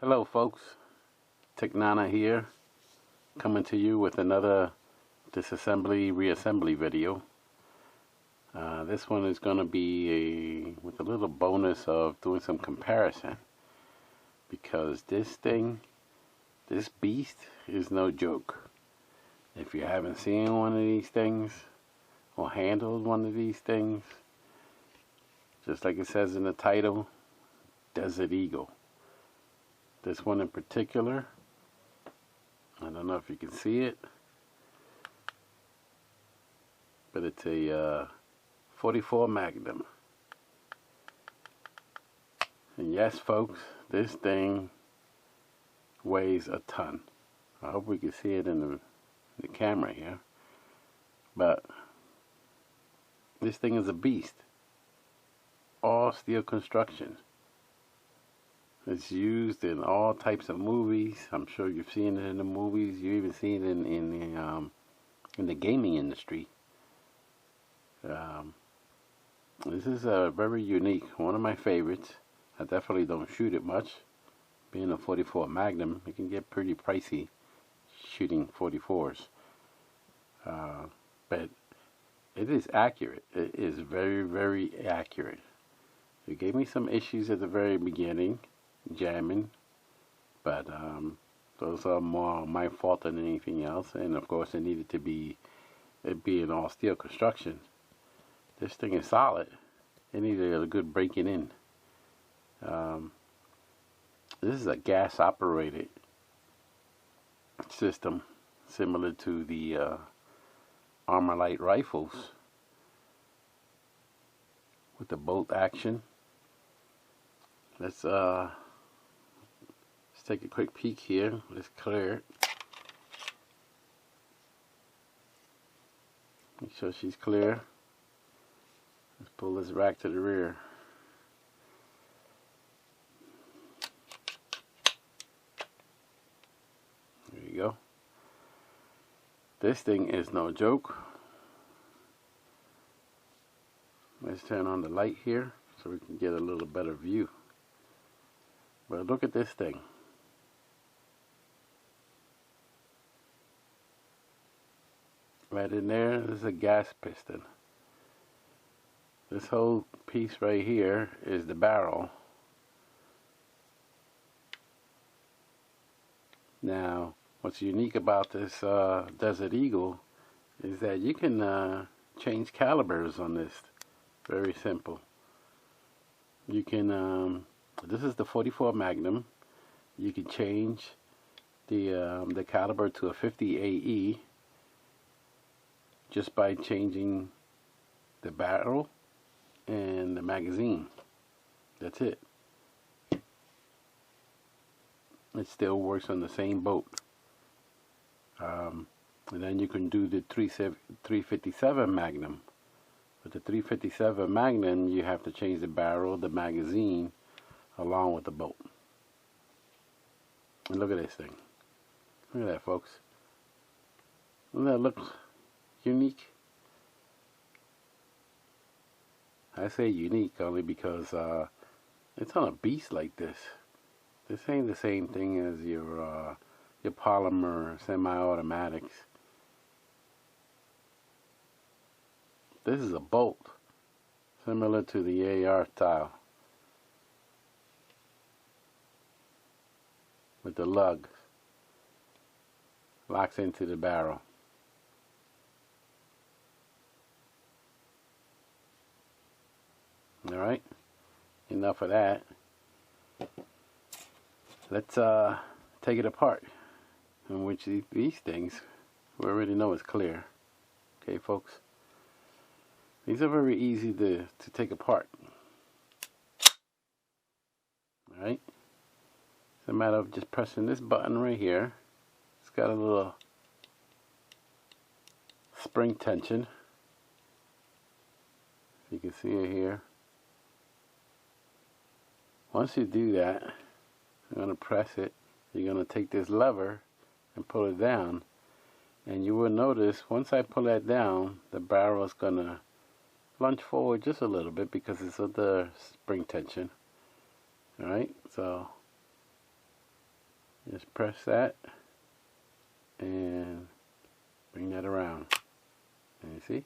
Hello folks, TEK-NANA here, coming to you with another disassembly reassembly video. This one is going to be with a little bonus of doing some comparison, because this beast is no joke. If you haven't seen one of these things or handled one of these things, just like it says in the title, Desert Eagle. This one in particular, I don't know if you can see it, but it's a 44 Magnum. And yes folks, this thing weighs a ton. I hope we can see it in the camera here, but this thing is a beast. All steel construction. It's used in all types of movies. I'm sure you've seen it in the movies. You've even seen it in the gaming industry. This is a very unique, one of my favorites. I definitely don't shoot it much. Being a 44 Magnum, it can get pretty pricey shooting 44s. But it is accurate. It is very, very accurate. It gave me some issues at the very beginning, jamming, but those are more my fault than anything else. And of course, it needed to be being all steel construction. This thing is solid. It needed a good breaking in. This is a gas operated system, similar to the Armor Light rifles with the bolt action. Let's take a quick peek here. Let's clear it. Make sure she's clear. Let's pull this rack to the rear. There you go. This thing is no joke. Let's turn on the light here so we can get a little better view. But look at this thing. Right in there, this is a gas piston. This whole piece right here is the barrel. Now, what's unique about this Desert Eagle is that you can change calibers on this. Very simple. You can, this is the 44 Magnum. You can change the caliber to a 50 AE just by changing the barrel and the magazine. That's it. It still works on the same boat. And then you can do the 357 Magnum. With the 357 Magnum, you have to change the barrel, the magazine, along with the bolt. And look at this thing. Look at that, folks. Doesn't that look unique? I say unique only because it's on a beast like this. This ain't the same thing as your polymer semi-automatics. This is a bolt, similar to the AR style, with the lug. Locks into the barrel. Alright, enough of that. Let's take it apart, in which these things we already know is clear. Okay folks, these are very easy to take apart. Alright, it's a matter of just pressing this button right here. It's got a little spring tension. You can see it here. Once you do that, you're going to press it. You're going to take this lever and pull it down. And you will notice once I pull that down, the barrel is going to lunge forward just a little bit because it's of the spring tension. Alright, so Just press that and bring that around. And you see?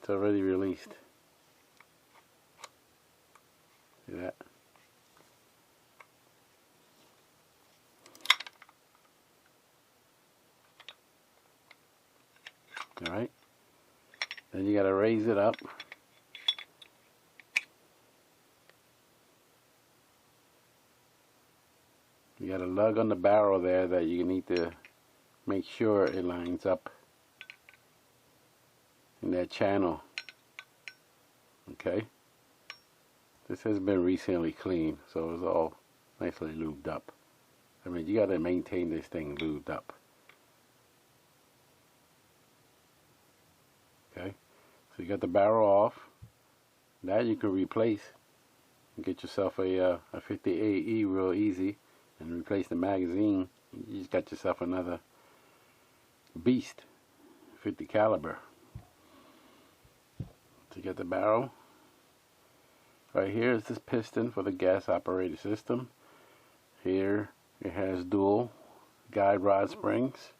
It's already released. See that? Alright. Then you gotta raise it up. You got a lug on the barrel there that you need to make sure it lines up in that channel. Okay. This has been recently cleaned, so it's all nicely lubed up. I mean, you got to maintain this thing lubed up. Okay. So you got the barrel off. That you can replace. Get yourself a 50 AE real easy. And replace the magazine. You just got yourself another beast, 50 caliber. So you got the barrel. Right here is this piston for the gas operated system. Here it has dual guide rod springs.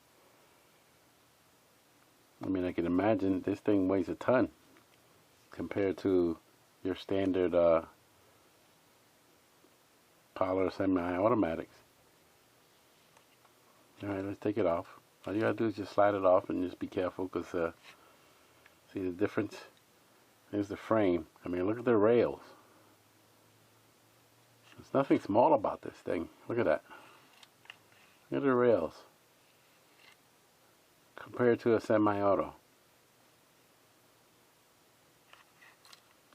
I mean, I can imagine this thing weighs a ton compared to your standard Polar semi-automatics. Alright, let's take it off. All you gotta do is just slide it off and just be careful, because see the difference? There's the frame. I mean, look at the rails. There's nothing small about this thing. Look at that. Look at the rails compared to a semi-auto.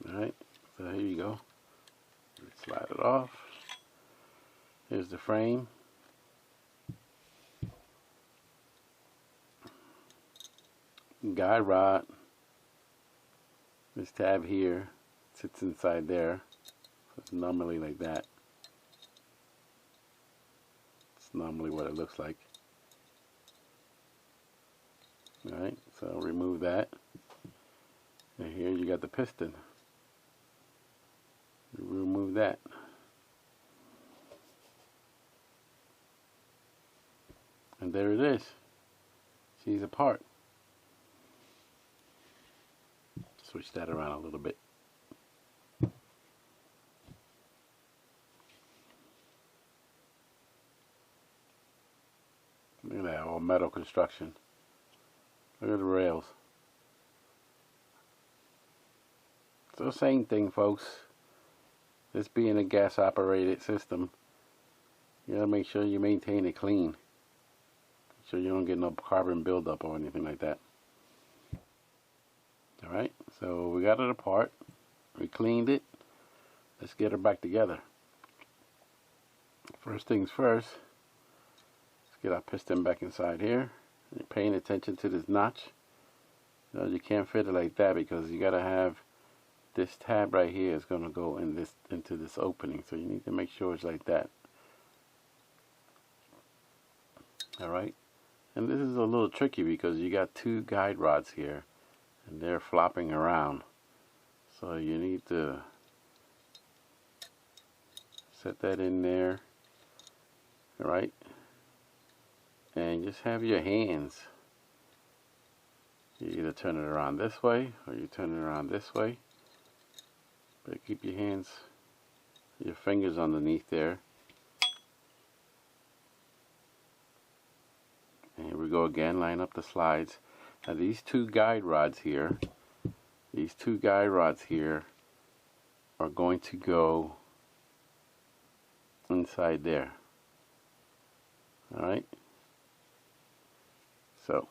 Alright, so here you go. Slide it off. Here's the frame. Guide rod. This tab here sits inside there. So it's normally like that. It's normally what it looks like. Alright, so remove that. And here you got the piston. Remove that. And there it is. She's apart. Switch that around a little bit. Look at that, all metal construction. Look at the rails. So same thing, folks. This being a gas operated system, you gotta make sure you maintain it clean. So you don't get no carbon buildup or anything like that. Alright, so we got it apart. We cleaned it. Let's get her back together. First things first, let's get our piston back inside here. You're paying attention to this notch. You can't fit it like that, because you gotta have this tab right here is gonna go in this into this opening. So you need to make sure it's like that. Alright. And this is a little tricky because you got two guide rods here and they're flopping around. So you need to set that in there. Alright. And just have your hands. You either turn it around this way or you turn it around this way. But keep your hands, your fingers underneath there. And here we go again, line up the slides. Now these two guide rods here, are going to go inside there. Alright? So,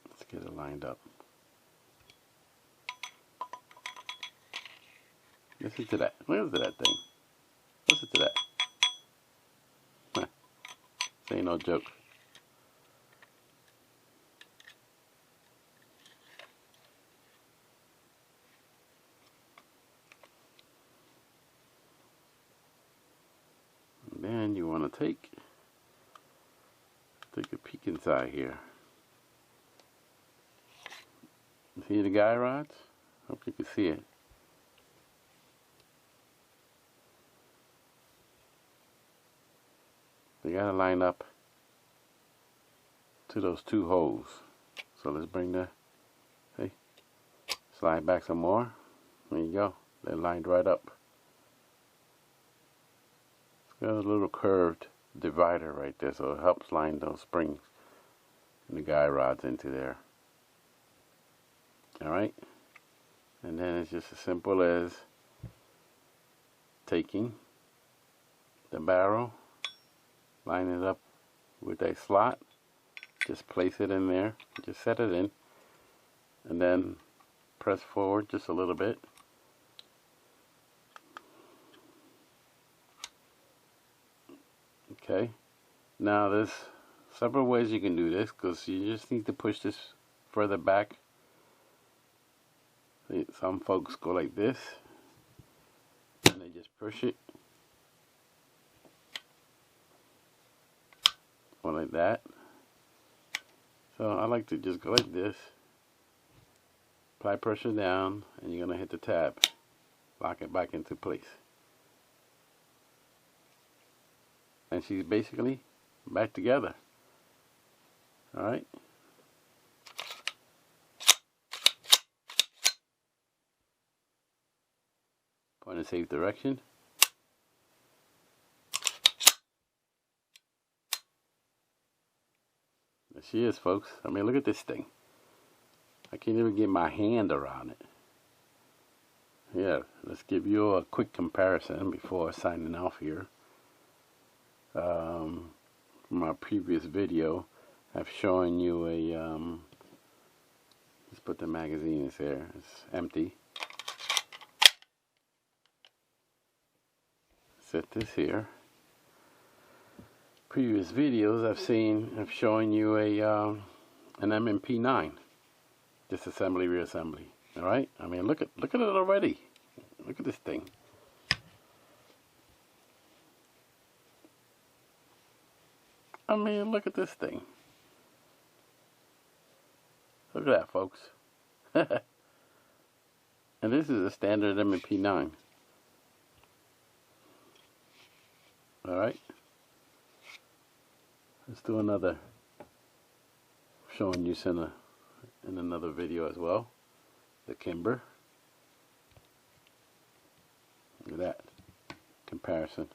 let's get it lined up. Listen to that. Listen to that thing. Listen to that. This ain't no joke. And then you want to take a peek inside here. See the guide rods? Hope you can see it. gotta line up to those two holes. So let's bring the, hey, slide back some more. There you go. They're lined right up. It's got a little curved divider right there, so it helps line those springs and the guide rods into there. Alright? And then it's just as simple as taking the barrel, line it up with that slot, just place it in there, just set it in, and then press forward just a little bit. Okay, now there's several ways you can do this, because you just need to push this further back. Some folks go like this, and they just push it, or like that. So I like to just go like this, apply pressure down, and you're going to hit the tab, lock it back into place. And she's basically back together. Alright. Point in safe direction. There she is, folks. I mean, look at this thing. I can't even get my hand around it. Yeah, let's give you a quick comparison before signing off here. From my previous video, I've shown you a, let's put the magazine in there, it's empty. Set this here. Previous videos I've shown you a, an MP9, disassembly, reassembly. Alright, I mean, look at it already. Look at this thing. I mean, look at this thing. Look at that, folks. And this is a standard MP9. Alright. Let's do another, showing you in another video as well. The Kimber. Look at that comparison.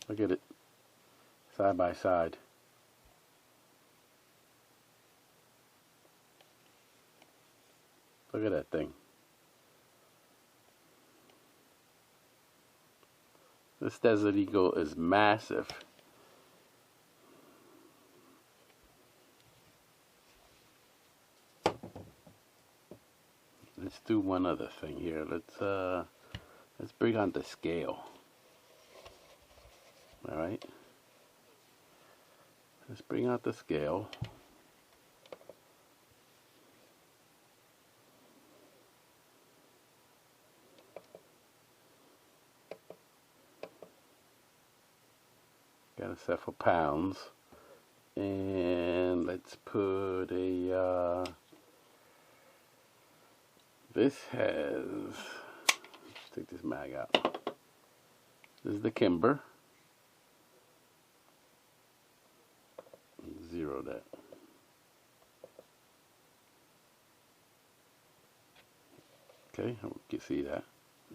Look at it, side by side. Look at that thing. This Desert Eagle is massive. Let's do one other thing here. Let's bring on the scale. Alright, let's bring out the scale. Got it set for pounds. And let's put a, this has, let's take this mag out. This is the Kimber. Zero that. Okay, you can see that.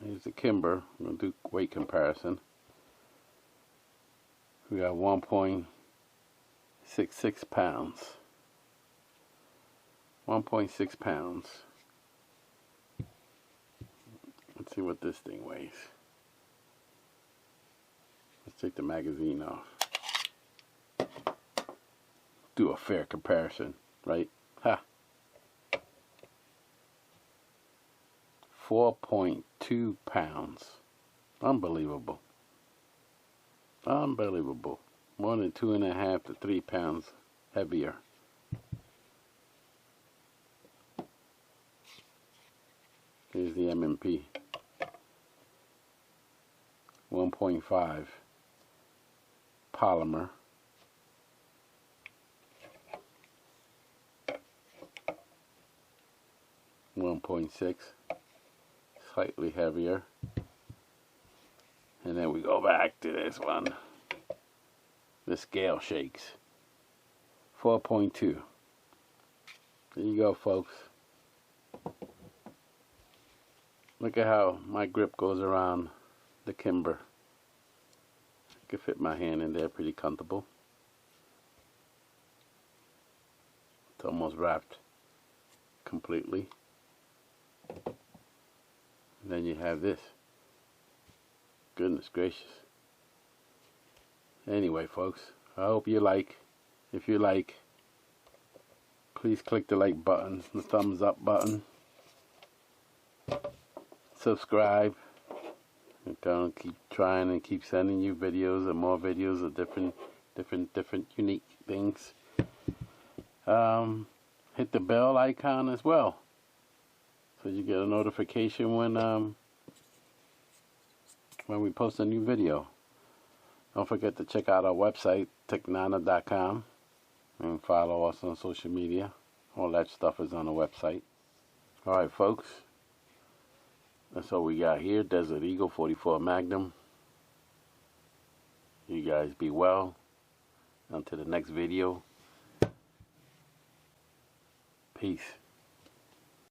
Here's the Kimber. I'm going to do weight comparison. We got 1.66 pounds. 1.6 pounds. Let's see what this thing weighs. Let's take the magazine off. Do a fair comparison, right? Ha! 4.2 pounds. Unbelievable. Unbelievable. More than 2.5 to 3 pounds heavier. Here's the MMP. 1.5 polymer. 1.6, slightly heavier. And then we go back to this one. The scale shakes. 4.2. There you go, folks. Look at how my grip goes around the kimber. I can fit my hand in there pretty comfortable. It's almost wrapped completely. And then you have this. Goodness gracious. Anyway, folks, I hope you like. If you like, please click the like button, the thumbs up button. Subscribe. I'm gonna keep trying and keep sending you videos and more videos of different unique things. Hit the bell icon as well, so you get a notification when we post a new video. Don't forget to check out our website, TEK-NANA.com, and follow us on social media. All that stuff is on the website. Alright, folks, that's all we got here. Desert Eagle 44 Magnum. You guys be well. Until the next video. Peace.